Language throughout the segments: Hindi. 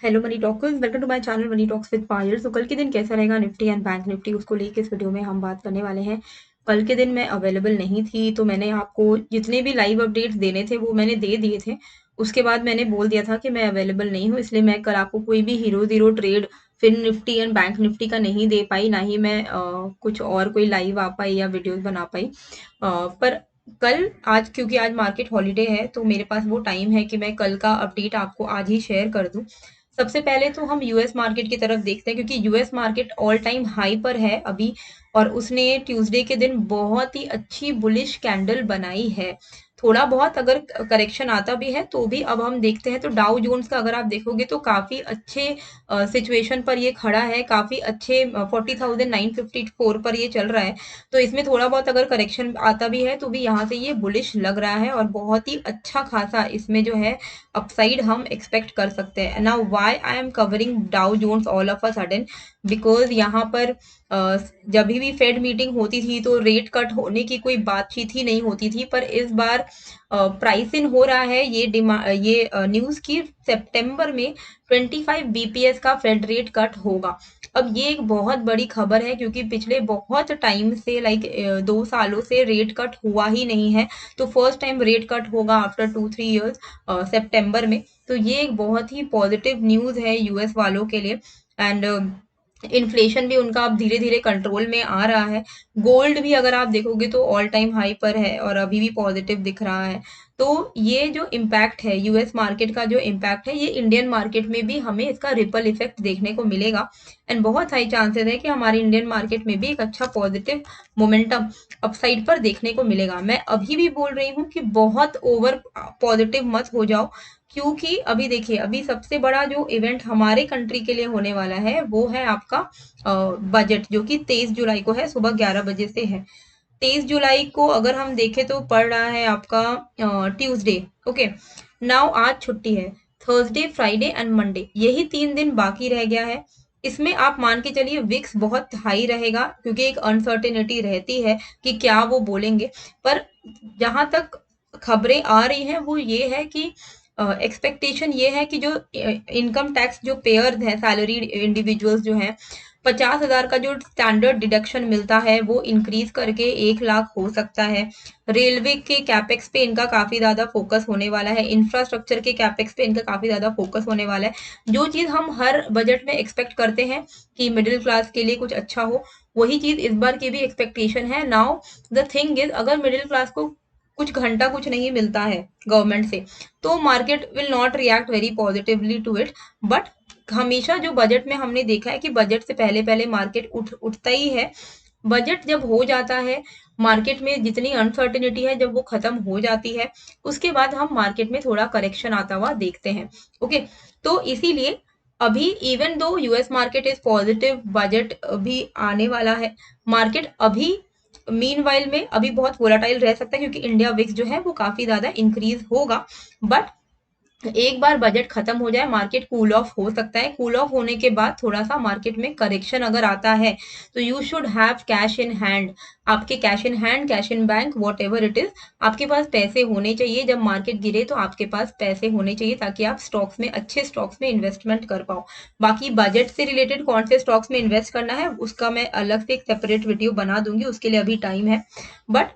Hello money talkers, welcome to my channel money talks with Payal. तो कल के दिन कैसा रहेगा निफ्टी एंड बैंक निफ्टी, उसको लेके इस वीडियो में हम बात करने वाले हैं। कल के दिन मैं अवेलेबल नहीं थी, तो मैंने आपको जितने भी लाइव अपडेट्स देने थे वो मैंने दे दिए थे। उसके बाद मैंने बोल दिया था कि मैं अवेलेबल नहीं हूँ, इसलिए मैं कल आपको कोई भी हीरो जीरो ट्रेड फिर निफ्टी एंड बैंक निफ्टी का नहीं दे पाई, ना ही मैं कुछ और कोई लाइव आ पाई या वीडियोस बना पाई। पर कल आज क्योंकि आज मार्केट हॉलीडे है, तो मेरे पास वो टाइम है कि मैं कल का अपडेट आपको आज ही शेयर कर दूं। सबसे पहले तो हम यूएस मार्केट की तरफ देखते हैं, क्योंकि US market all time high पर है अभी, और उसने ट्यूसडे के दिन बहुत ही अच्छी बुलिश कैंडल बनाई है। थोड़ा बहुत अगर करेक्शन आता भी है तो भी अब हम देखते हैं तो डाउ जोन्स का अगर आप देखोगे तो काफी अच्छे सिचुएशन पर ये खड़ा है, काफी अच्छे 40,954 पर ये चल रहा है। तो इसमें थोड़ा बहुत अगर करेक्शन आता भी है तो भी यहाँ से ये बुलिश लग रहा है, और बहुत ही अच्छा खासा इसमें जो है अपसाइड हम एक्सपेक्ट कर सकते हैं। Now why I am covering Dow Jones all of a sudden, because यहाँ पर जब भी फेड मीटिंग होती थी तो रेट कट होने की कोई बातचीत ही नहीं होती थी, पर इस बार प्राइस इन हो रहा है ये न्यूज की सितंबर में 25 बीपीएस का फेड रेट कट होगा। अब ये एक बहुत बड़ी खबर है, क्योंकि पिछले बहुत टाइम से लाइक 2 सालों से रेट कट हुआ ही नहीं है। तो फर्स्ट टाइम रेट कट होगा आफ्टर 2-3 इयर्स सितंबर में। तो ये एक बहुत ही पॉजिटिव न्यूज है यूएस वालों के लिए। एंड इन्फ्लेशन भी उनका अब धीरे धीरे कंट्रोल में आ रहा है। गोल्ड भी अगर आप देखोगे तो ऑल टाइम हाई पर है और अभी भी पॉजिटिव दिख रहा है। तो ये जो इम्पैक्ट है यूएस मार्केट का, जो इम्पैक्ट है ये इंडियन मार्केट में भी हमें इसका रिपल इफेक्ट देखने को मिलेगा। एंड बहुत हाई चांसेस है कि हमारे इंडियन मार्केट में भी एक अच्छा पॉजिटिव मोमेंटम अपसाइड पर देखने को मिलेगा। मैं अभी भी बोल रही हूँ कि बहुत ओवर पॉजिटिव मत हो जाओ, क्योंकि अभी देखिए, अभी सबसे बड़ा जो इवेंट हमारे कंट्री के लिए होने वाला है वो है आपका बजट, जो कि 23 जुलाई को है, सुबह 11 बजे से है। 23 जुलाई को अगर हम देखें तो पड़ रहा है आपका ट्यूसडे। ओके, नाउ आज छुट्टी है, थर्सडे फ्राइडे एंड मंडे, यही 3 दिन बाकी रह गया है। इसमें आप मान के चलिए विक्स बहुत हाई रहेगा, क्योंकि एक अनसर्टेनिटी रहती है कि क्या वो बोलेंगे। पर जहां तक खबरें आ रही हैं वो ये है कि एक्सपेक्टेशन ये है कि जो इनकम टैक्स जो पेयर है, सैलरी इंडिविजुअल्स जो हैं, 50,000 का जो स्टैंडर्ड डिडक्शन मिलता है वो इंक्रीज करके 1 लाख हो सकता है। रेलवे के कैपेक्स पे इनका काफी ज्यादा फोकस होने वाला है, इंफ्रास्ट्रक्चर के कैपेक्स पे इनका काफी ज्यादा फोकस होने वाला है। जो चीज हम हर बजट में एक्सपेक्ट करते हैं कि मिडिल क्लास के लिए कुछ अच्छा हो, वही चीज इस बार की भी एक्सपेक्टेशन है। नाउ द थिंग इज, अगर मिडिल क्लास को कुछ घंटा कुछ नहीं मिलता है गवर्नमेंट से, तो market will not react very positively to it. But हमेशा जो बजट में हमने देखा है कि बजट से पहले पहले मार्केट उठता ही है। बजट जब हो जाता है, मार्केट में जितनी अनसर्टेनिटी है जब वो खत्म हो जाती है, उसके बाद हम मार्केट में थोड़ा करेक्शन आता हुआ देखते हैं। ओके, तो इसीलिए अभी even though US market is positive, budget भी आने वाला है, मार्केट अभी मीनवाइल में अभी बहुत वोलाटाइल रह सकता है, क्योंकि इंडिया विक्स जो है वो काफी ज्यादा इंक्रीज होगा। बट एक बार बजट खत्म हो जाए, मार्केट कूल ऑफ हो सकता है। कूल ऑफ होने के बाद थोड़ा सा मार्केट में करेक्शन अगर आता है, तो you should have cash in hand. आपके cash in hand, cash in bank, whatever it is, आपके पास पैसे होने चाहिए। जब मार्केट गिरे तो आपके पास पैसे होने चाहिए, ताकि आप स्टॉक्स में, अच्छे स्टॉक्स में इन्वेस्टमेंट कर पाओ। बाकी बजट से रिलेटेड कौन से स्टॉक्स में इन्वेस्ट करना है उसका मैं अलग से एक सेपरेट वीडियो बना दूंगी, उसके लिए अभी टाइम है। बट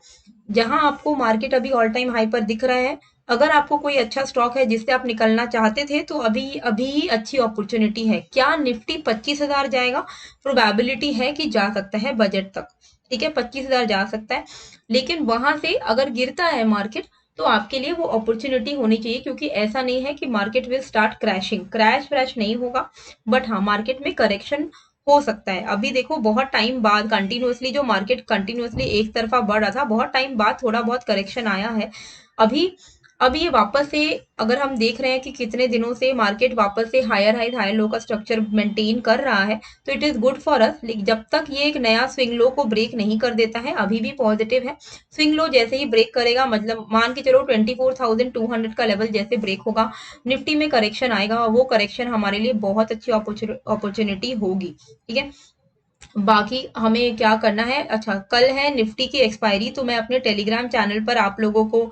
जहां आपको मार्केट अभी ऑल टाइम हाई पर दिख रहा है, अगर आपको कोई अच्छा स्टॉक है जिससे आप निकलना चाहते थे, तो अभी अभी अच्छी अपॉर्चुनिटी है। क्या निफ्टी 25,000 जाएगा? प्रोबेबिलिटी है कि जा सकता है बजट तक। ठीक है, 25,000 जा सकता है, लेकिन वहां से अगर गिरता है मार्केट तो आपके लिए वो अपॉर्चुनिटी होनी चाहिए, क्योंकि ऐसा नहीं है कि market will start crashing, crash नहीं होगा। बट हाँ, मार्केट में करेक्शन हो सकता है। अभी देखो, बहुत टाइम बाद कंटिन्यूअसली जो मार्केट कंटिन्यूअसली एक तरफा बढ़ रहा था, बहुत टाइम बाद थोड़ा बहुत करेक्शन आया है। अभी अभी ये वापस से, अगर हम देख रहे हैं कि कितने दिनों से मार्केट वापस से हायर हाई हायर लो का स्ट्रक्चर मेंटेन कर रहा है, तो it is good for us. लेकिन जब तक ये एक नया स्विंग लो को ब्रेक नहीं कर देता है, अभी भी पॉजिटिव है। स्विंग लो जैसे ही ब्रेक करेगा, मतलब मान के चलो 24,200 का लेवल जैसे ब्रेक होगा, निफ्टी में करेक्शन आएगा, और वो करेक्शन हमारे लिए बहुत अच्छी अपॉर्चुनिटी होगी। ठीक है, बाकी हमें क्या करना है, अच्छा कल है निफ्टी की एक्सपायरी, तो मैं अपने टेलीग्राम चैनल पर आप लोगों को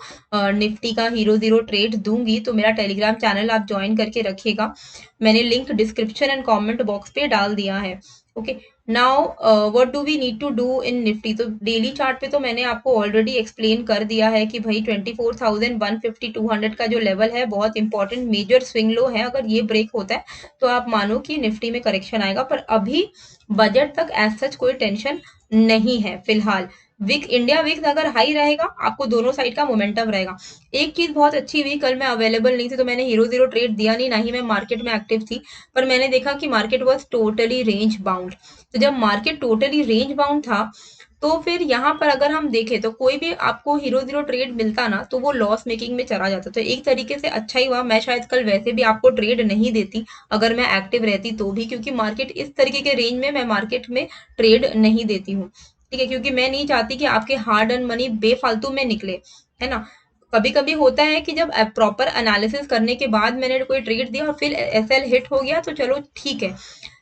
निफ्टी का हीरो जीरो ट्रेड दूंगी, तो मेरा टेलीग्राम चैनल आप ज्वाइन करके रखिएगा। मैंने link description and comment box पे डाल दिया है। Okay, now what do we need to do in Nifty. तो डेली चार्ट पे तो मैंने आपको ऑलरेडी एक्सप्लेन कर दिया है कि भाई 24,150 200 का जो लेवल है बहुत इंपॉर्टेंट मेजर स्विंग लो है, अगर ये ब्रेक होता है तो आप मानो कि निफ्टी में करेक्शन आएगा। पर अभी बजट तक एज सच कोई टेंशन नहीं है फिलहाल। विक इंडिया विक्स अगर हाई रहेगा आपको दोनों साइड का मोमेंटम रहेगा। एक चीज बहुत अच्छी हुई, कल मैं अवेलेबल नहीं थी तो मैंने हीरो जीरो ट्रेड दिया नहीं, ना ही मैं मार्केट में एक्टिव थी, पर मैंने देखा कि market was totally range bound. तो जब मार्केट टोटली रेंज बाउंड था तो फिर यहाँ पर अगर हम देखें तो कोई भी आपको हीरो जीरो ट्रेड मिलता ना तो वो लॉस मेकिंग में चला जाता। तो एक तरीके से अच्छा ही हुआ, मैं शायद कल वैसे भी आपको ट्रेड नहीं देती अगर मैं एक्टिव रहती तो भी, क्योंकि मार्केट इस तरीके के रेंज में मैं मार्केट में ट्रेड नहीं देती हूँ। ठीक है, क्योंकि मैं नहीं चाहती कि आपके हार्ड अर्न मनी बेफालतू में निकले, है ना। कभी कभी होता है कि जब प्रॉपर एनालिसिस करने के बाद मैंने कोई ट्रेड दिया और फिर एसएल हिट हो गया तो चलो ठीक है,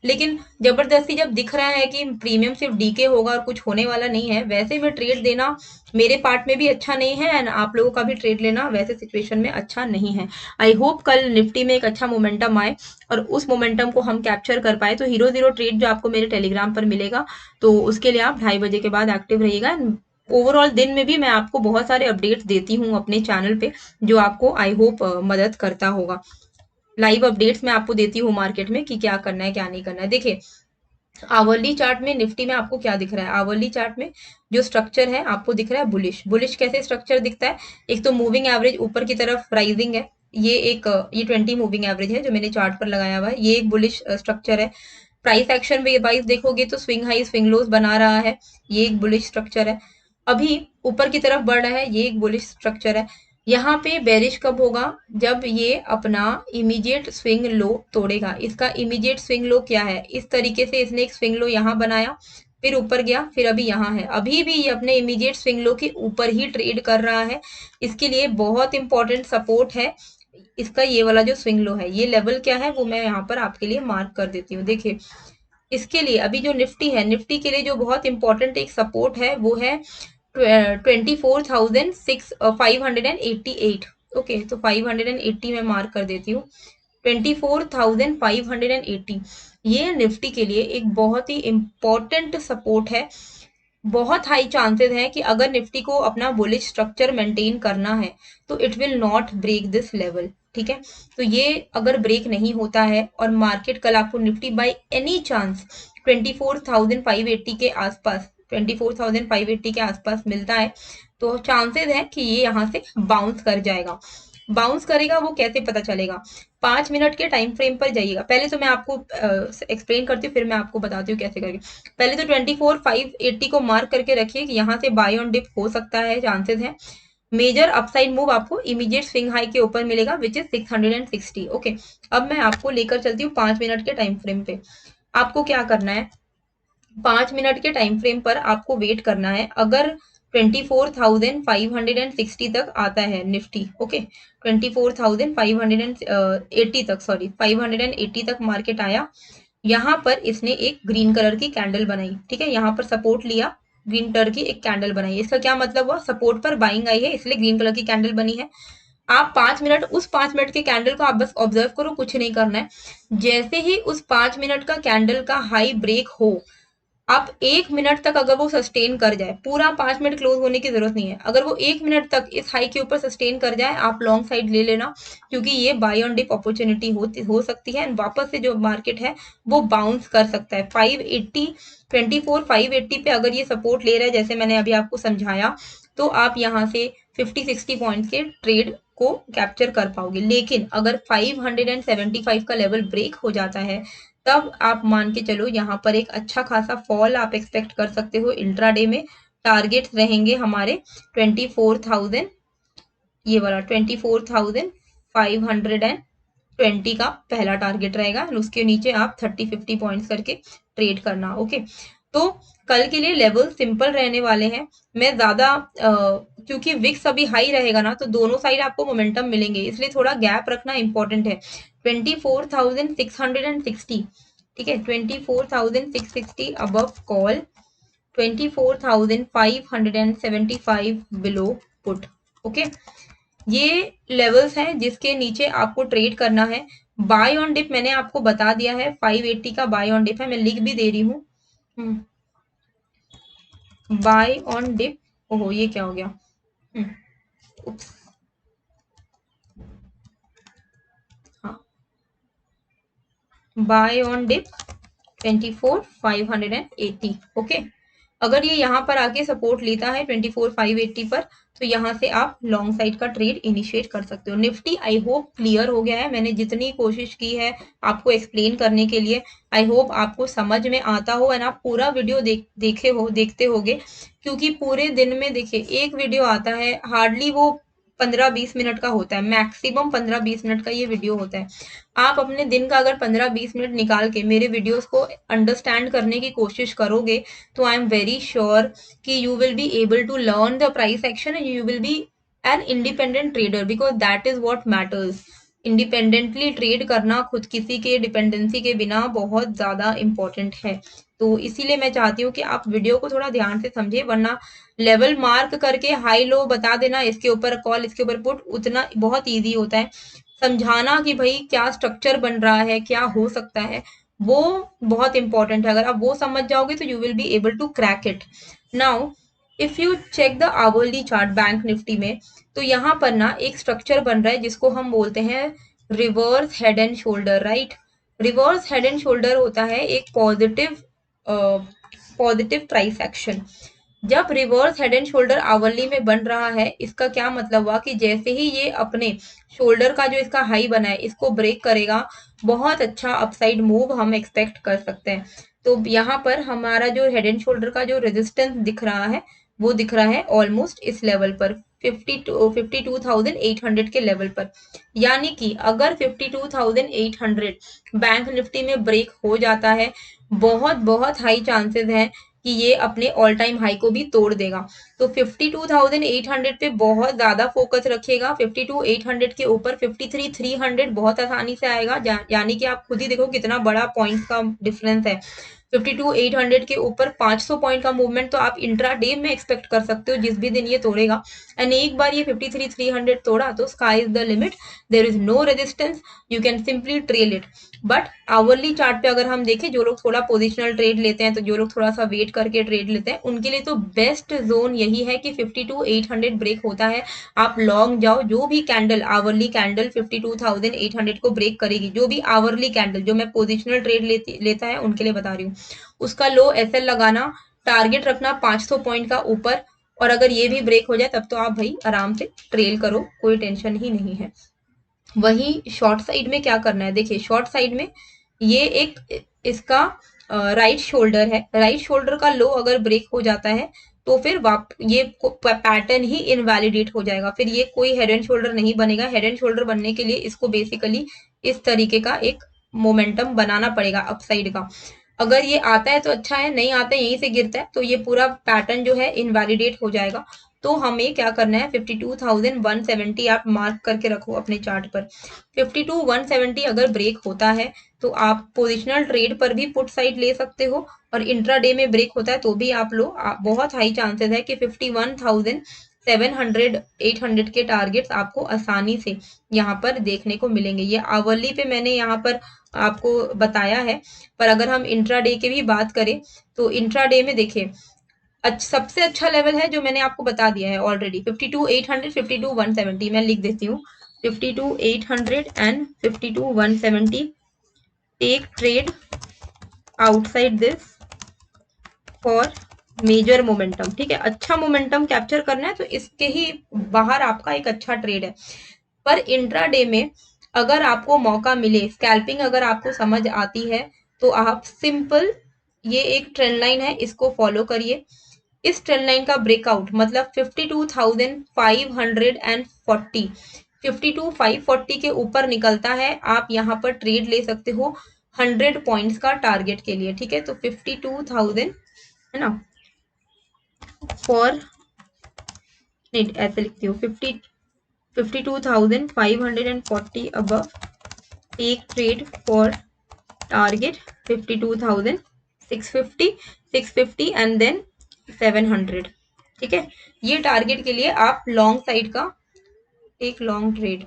लेकिन जबरदस्ती जब दिख रहा है कि प्रीमियम सिर्फ डीके होगा और कुछ होने वाला नहीं है, वैसे में ट्रेड देना मेरे पार्ट में भी अच्छा नहीं है एंड आप लोगों का भी ट्रेड लेना वैसे सिचुएशन में अच्छा नहीं है। आई होप कल निफ्टी में एक अच्छा मोमेंटम आए और उस मोमेंटम को हम कैप्चर कर पाए। तो हीरो जीरो ट्रेड जो आपको मेरे टेलीग्राम पर मिलेगा, तो उसके लिए आप 2:30 बजे के बाद एक्टिव रहिएगा। ओवरऑल दिन में भी मैं आपको बहुत सारे अपडेट्स देती हूँ अपने चैनल पे, जो आपको आई होप मदद करता होगा। लाइव अपडेट्स मैं आपको देती हूँ मार्केट में कि क्या करना है क्या नहीं करना है। देखिए आवरली चार्ट में निफ्टी में आपको क्या दिख रहा है, आवरली चार्ट में जो स्ट्रक्चर है आपको दिख रहा है बुलिश। बुलिश कैसे स्ट्रक्चर दिखता है, एक तो मूविंग एवरेज ऊपर की तरफ राइजिंग है, ये एक ये 20 मूविंग एवरेज है जो मैंने चार्ट पर लगाया हुआ है, ये एक बुलिश स्ट्रक्चर है। प्राइस एक्शन वाइज देखोगे तो स्विंग हाई स्विंग लोज बना रहा है, ये एक बुलिश स्ट्रक्चर है। अभी ऊपर की तरफ बढ़ रहा है, ये एक बुलिश स्ट्रक्चर है। यहाँ पे बेरिश कब होगा, जब ये अपना इमीडिएट स्विंग लो तोड़ेगा। इसका इमीडिएट स्विंग लो क्या है, इस तरीके से इसने एक स्विंग लो यहाँ बनाया, फिर ऊपर गया, फिर अभी यहाँ है, अभी भी ये अपने इमीडिएट स्विंग लो के ऊपर ही ट्रेड कर रहा है। इसके लिए बहुत इंपॉर्टेंट सपोर्ट है इसका ये वाला जो स्विंग लो है। ये लेवल क्या है वो मैं यहाँ पर आपके लिए मार्क कर देती हूँ। देखिए इसके लिए अभी जो निफ्टी है, निफ्टी के लिए जो बहुत इंपॉर्टेंट एक सपोर्ट है वो है 24,588। ओके, तो 580 में मार्क कर देती हूँ, 24,580। ये निफ्टी के लिए एक बहुत ही इंपॉर्टेंट सपोर्ट है। बहुत हाई चांसेस है कि अगर निफ्टी को अपना बुलिश स्ट्रक्चर मेंटेन करना है तो it will not break this level. ठीक है, तो ये अगर ब्रेक नहीं होता है और मार्केट कल आपको निफ्टी बाय एनी चांस 24,580 के आसपास 24,580 के आसपास मिलता है तो चांसेस है कि ये यहाँ से बाउंस कर जाएगा। बाउंस करेगा वो कैसे पता चलेगा, 5 मिनट के टाइम फ्रेम पर जाइएगा। पहले तो मैं आपको एक्सप्लेन करती हूँ फिर मैं आपको बताती हूँ कैसे करके। पहले तो 24,580 को मार्क करके रखिए कि यहाँ से बाय ऑन डिप हो सकता है, चांसेस है। मेजर अपसाइड मूव आपको इमीडिएट स्विंग हाई के ऊपर मिलेगा विच इज 660। ओके, अब मैं आपको लेकर चलती हूँ 5 मिनट के टाइम फ्रेम पे। आपको क्या करना है, 5 मिनट के टाइम फ्रेम पर आपको वेट करना है। अगर 24,560 तक आता है निफ्टी, ओके 24,580 तक, सॉरी 580 तक मार्केट आया, यहाँ पर इसने एक ग्रीन कलर की कैंडल बनाई। ठीक है, यहाँ पर सपोर्ट लिया, ग्रीन कलर की एक कैंडल बनाई। इसका क्या मतलब हुआ, सपोर्ट पर बाइंग आई है इसलिए ग्रीन कलर की कैंडल बनी है। आप 5 मिनट उस 5 मिनट के कैंडल को आप बस ऑब्जर्व करो, कुछ नहीं करना है। जैसे ही उस 5 मिनट का कैंडल का हाई ब्रेक हो, आप 1 मिनट तक अगर वो सस्टेन कर जाए, पूरा 5 मिनट क्लोज होने की जरूरत नहीं है, अगर वो 1 मिनट तक इस हाई के ऊपर सस्टेन कर जाए आप लॉन्ग साइड ले लेना, क्योंकि ये बाय ऑन डिप अपॉर्चुनिटी हो सकती है एंड वापस से जो मार्केट है वो बाउंस कर सकता है। 580 24,580 पे अगर ये सपोर्ट ले रहा है जैसे मैंने अभी आपको समझाया, तो आप यहाँ से 50-60 पॉइंट्स के ट्रेड को कैप्चर कर पाओगे। लेकिन अगर 575 का लेवल ब्रेक हो जाता है तब आप मान के चलो यहाँ पर एक अच्छा खासा फॉल आप एक्सपेक्ट कर सकते हो। इंट्राडे में टारगेट्स रहेंगे हमारे 24,000, ये वाला 24,520 का पहला टारगेट रहेगा, उसके नीचे आप 30-50 पॉइंट्स करके ट्रेड करना। ओके, तो कल के लिए लेवल सिंपल रहने वाले हैं। मैं ज्यादा क्योंकि विक्स अभी हाई रहेगा ना तो दोनों साइड आपको मोमेंटम मिलेंगे, इसलिए थोड़ा गैप रखना इंपॉर्टेंट है। 24,660, ठीक है, 24,660 above call, 24,575 below put. Okay, ये लेवल्स हैं जिसके नीचे आपको ट्रेड करना है। बाय ऑन डिप मैंने आपको बता दिया है, 580 का बाय ऑन डिप है, मैं लिख भी दे रही हूँ। बाय ऑन डिप, ओहो ये क्या हो गया, उप्स, हाँ, बाय ऑन डिप 24,580। ओके, अगर ये यहाँ पर आके सपोर्ट लेता है 24,580 पर, तो यहाँ से आप लॉन्ग साइड का ट्रेड इनिशिएट कर सकते हो। निफ्टी आई होप क्लियर हो गया है, मैंने जितनी कोशिश की है आपको एक्सप्लेन करने के लिए, आई होप आपको समझ में आता हो एंड आप पूरा वीडियो देखते होगे, क्योंकि पूरे दिन में देखिए एक वीडियो आता है, हार्डली वो 15-20 मिनट का होता है, मैक्सिमम 15-20 मिनट का ये वीडियो होता है। आप अपने दिन का अगर 15-20 मिनट निकाल के मेरे वीडियोस को अंडरस्टैंड करने की कोशिश करोगे, तो आई एम वेरी श्योर कि you will be able to learn the price action and you will be an independent trader, because that is what matters. Independently trade करना खुद किसी के डिपेंडेंसी के बिना बहुत ज्यादा इंपॉर्टेंट है। तो इसीलिए मैं चाहती हूँ कि आप वीडियो को थोड़ा ध्यान से समझे, वरना लेवल मार्क करके हाई लो बता देना, इसके ऊपर कॉल इसके ऊपर पुट, उतना बहुत ईजी होता है। समझाना कि भाई क्या स्ट्रक्चर बन रहा है, क्या हो सकता है, वो बहुत इंपॉर्टेंट है। अगर आप वो समझ जाओगे तो you will be able to crack it. Now if you check the hourly chart bank Nifty में, तो यहाँ पर ना एक स्ट्रक्चर बन रहा है जिसको हम बोलते हैं reverse head and shoulder, right. Reverse head and shoulder होता है एक पॉजिटिव प्राइस एक्शन। जब reverse head and shoulder hourly में बन रहा है, इसका क्या मतलब हुआ कि जैसे ही ये अपने शोल्डर का जो इसका हाई बना है इसको ब्रेक करेगा, बहुत अच्छा अपसाइड मूव हम एक्सपेक्ट कर सकते हैं। तो यहाँ पर हमारा जो हेड एंड शोल्डर का जो रेजिस्टेंस दिख रहा है, वो दिख रहा है ऑलमोस्ट इस लेवल पर, 52,800 के लेवल पर। यानी कि अगर 52,800 बैंक निफ्टी में ब्रेक हो जाता है, बहुत बहुत हाई चांसेस है कि ये अपने ऑल टाइम हाई को भी तोड़ देगा। तो 52,800 पे बहुत ज्यादा फोकस रखिएगा। 52,800 के ऊपर 53,300 बहुत आसानी से आएगा, यानी कि आप खुद ही देखो कितना बड़ा पॉइंट्स का डिफरेंस है। 52,800 के ऊपर 500 पॉइंट का मूवमेंट तो आप इंट्रा डे में एक्सपेक्ट कर सकते हो, जिस भी दिन ये तोड़ेगा। एंड एक बार ये 53,300 तोड़ा तो sky is the limit, there is no resistance, you can simply trail it. But hourly chart पे अगर हम देखें, जो लोग थोड़ा पोजिशनल ट्रेड लेते हैं, तो जो लोग थोड़ा सा वेट करके ट्रेड लेते हैं, उनके लिए तो बेस्ट जोन यही है कि 52,800 ब्रेक होता है, आप लॉन्ग जाओ। जो भी कैंडल आवरली कैंडल 52,800 को ब्रेक करेगी, जो भी आवरली कैंडल, जो मैं पोजिशनल ट्रेड लेता है उनके लिए बता रही हूँ, उसका लो एसएल लगाना, टारगेट रखना 500 पॉइंट का ऊपर, और अगर ये भी ब्रेक हो जाए तब तो आप भाई आराम से ट्रेल करो, कोई टेंशन ही नहीं है। वही शॉर्ट साइड में क्या करना है, देखिए शॉर्ट साइड में ये एक इसका राइट शोल्डर है, राइट शोल्डर का लो अगर ब्रेक हो जाता है तो फिर ये पैटर्न ही इनवैलिडेट हो जाएगा, फिर ये कोई हेड एंड शोल्डर नहीं बनेगा। हेड एंड शोल्डर बनने के लिए इसको बेसिकली इस तरीके का एक मोमेंटम बनाना पड़ेगा अपसाइड का। अगर ये आता है तो अच्छा है, नहीं आता है यहीं से गिरता है तो ये पूरा पैटर्न जो है इनवैलिडेट हो जाएगा। तो हमें क्या करना है, 52,170 आप मार्क करके रखो अपने चार्ट पर। 52,170 अगर ब्रेक होता है तो आप पोजिशनल ट्रेड पर भी पुट साइड ले सकते हो, और इंट्राडे में ब्रेक होता है तो भी आप लो। बहुत हाई चांसेस है कि 51,700 800 के टारगेट्स आपको आसानी से यहाँ पर देखने को मिलेंगे। ये आवरली पे मैंने यहाँ पर आपको बताया है, पर अगर हम इंट्राडे की भी बात करें तो इंट्राडे में देखिए सबसे अच्छा लेवल है जो मैंने आपको बता दिया है ऑलरेडी, 52,800 52,170, मैं लिख देती हूँ 52,800 and 52,170। Take trade outside this for major momentum, ठीक है, अच्छा मोमेंटम कैप्चर करना है तो इसके ही बाहर आपका एक अच्छा ट्रेड है। पर इंट्राडे में अगर आपको मौका मिले, स्कैल्पिंग अगर आपको समझ आती है, तो आप सिंपल ये एक ट्रेंड लाइन है, इसको फॉलो करिए। इस ट्रेंड लाइन का ब्रेकआउट मतलब 52,540, 52,540 के ऊपर निकलता है, आप यहाँ पर ट्रेड ले सकते हो 100 पॉइंट्स का टारगेट के लिए, ठीक है। तो 52,000 है ना, फॉर नहीं ऐसे लिखती हूँ 52,540 above take trade for target 52,650, 650 and then 700। ठीक है, ये टारगेट के लिए आप लॉन्ग साइड का एक लॉन्ग ट्रेड,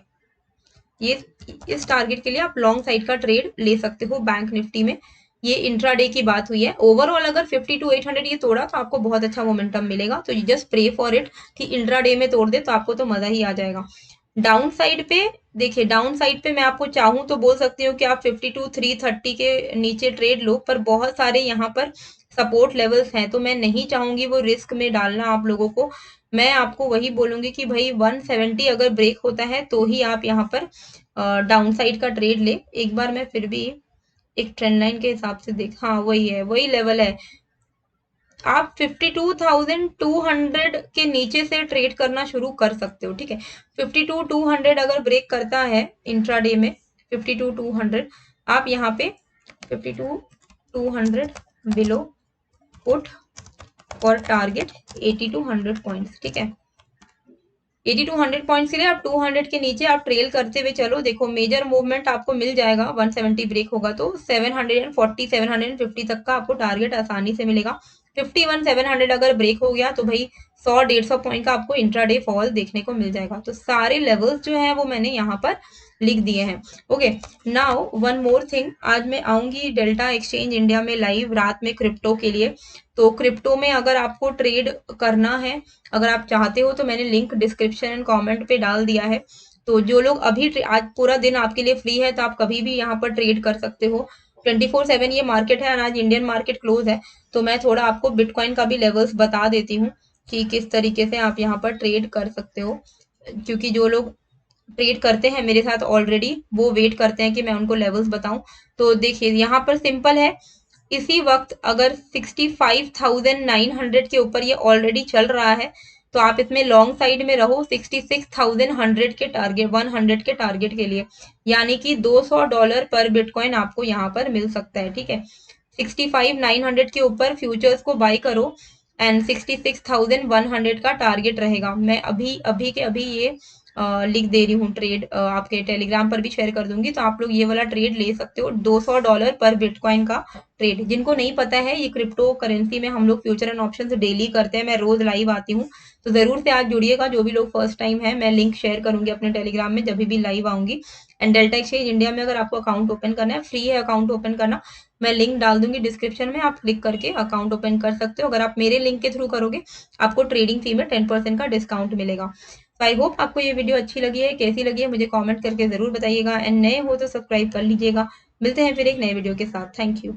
ये इस टारगेट के लिए आप लॉन्ग साइड का ट्रेड ले सकते हो बैंक निफ्टी में। ये इंट्राडे की बात हुई है। ओवरऑल अगर 52,800 ये तोड़ा तो आपको बहुत अच्छा मोमेंटम मिलेगा, तो you just pray for it कि इंट्राडे में तोड़ दे तो आपको तो मजा ही आ जाएगा। डाउन साइड पे देखिए, डाउन साइड पे मैं आपको चाहूं तो बोल सकती हूँ कि आप 52,330 के नीचे ट्रेड लो, पर बहुत सारे यहाँ पर सपोर्ट लेवल्स हैं, तो मैं नहीं चाहूंगी वो रिस्क में डालना आप लोगों को। मैं आपको वही बोलूंगी कि भाई 170 अगर ब्रेक होता है तो ही आप यहाँ पर डाउन साइड का ट्रेड ले। एक बार मैं फिर भी एक ट्रेंड लाइन के हिसाब से देख, हाँ वही है, वही लेवल है। आप 52,200 के नीचे से ट्रेड करना शुरू कर सकते हो। ठीक है, 52,200 अगर ब्रेक करता है इंट्राडे में, 52,200 आप यहाँ पे 52,200 बिलो पुट और टारगेट 80-100 पॉइंट्स। ठीक है, 80-100 पॉइंट्स के लिए आप 200 के नीचे आप ट्रेल करते हुए चलो। देखो मेजर मूवमेंट आपको मिल जाएगा, 170 ब्रेक होगा तो 740 750 तक का आपको टारगेट आसानी से मिलेगा। 51,700 अगर ब्रेक हो गया तो भाई 100-150 पॉइंट का आपको इंट्राडे फॉल देखने को मिल जाएगा। तो सारे लेवल्स जो है वो मैंने यहाँ पर लिख दिए हैं। Okay, now one more thing, आज मैं आऊंगी डेल्टा एक्सचेंज इंडिया में लाइव रात में क्रिप्टो के लिए। तो क्रिप्टो में अगर आपको ट्रेड करना है, अगर आप चाहते हो, तो मैंने लिंक डिस्क्रिप्शन एंड कमेंट पे डाल दिया है। तो जो लोग अभी आज पूरा दिन आपके लिए फ्री है तो आप कभी भी यहाँ पर ट्रेड कर सकते हो। 24/7 ये मार्केट है, आज इंडियन मार्केट क्लोज है, तो मैं थोड़ा आपको बिटकॉइन का भी लेवल्स बता देती हूँ कि किस तरीके से आप यहाँ पर ट्रेड कर सकते हो। क्योंकि जो लोग ट्रेड करते हैं मेरे साथ ऑलरेडी, वो वेट करते हैं कि मैं उनको लेवल्स बताऊं। तो देखिए यहाँ पर सिंपल है, इसी वक्त अगर 65,900 के ऊपर ये ऑलरेडी चल रहा है तो आप इसमें लॉन्ग साइड में रहो 66,100 के टारगेट, 100 के टारगेट के लिए, यानी कि $200 पर बिटकॉइन आपको यहाँ पर मिल सकता है। ठीक है, 65,900 के ऊपर फ्यूचर्स को बाय करो एंड 66,100 का टारगेट रहेगा। मैं अभी अभी के अभी ये लिख दे रही हूँ ट्रेड, आपके टेलीग्राम पर भी शेयर कर दूंगी, तो आप लोग ये वाला ट्रेड ले सकते हो, $200 पर बिटकॉइन का ट्रेड। जिनको नहीं पता है, ये क्रिप्टो करेंसी में हम लोग फ्यूचर एंड ऑप्शन डेली करते हैं, मैं रोज लाइव आती हूँ, तो जरूर से आज जुड़िएगा। जो भी लोग फर्स्ट टाइम है, मैं लिंक शेयर करूंगी अपने टेलीग्राम में जब भी लाइव आऊंगी। एंड डेल्टा एक्सचेंज इंडिया में अगर आपको अकाउंट ओपन करना है, फ्री है अकाउंट ओपन करना, मैं लिंक डाल दूंगी डिस्क्रिप्शन में, आप क्लिक करके अकाउंट ओपन कर सकते हो। अगर आप मेरे लिंक के थ्रू करोगे आपको ट्रेडिंग फी में 10% का डिस्काउंट मिलेगा। तो आई होप आपको ये वीडियो अच्छी लगी है, कैसी लगी है मुझे कमेंट करके जरूर बताइएगा, एंड नए हो तो सब्सक्राइब कर लीजिएगा। मिलते हैं फिर एक नए वीडियो के साथ। Thank you.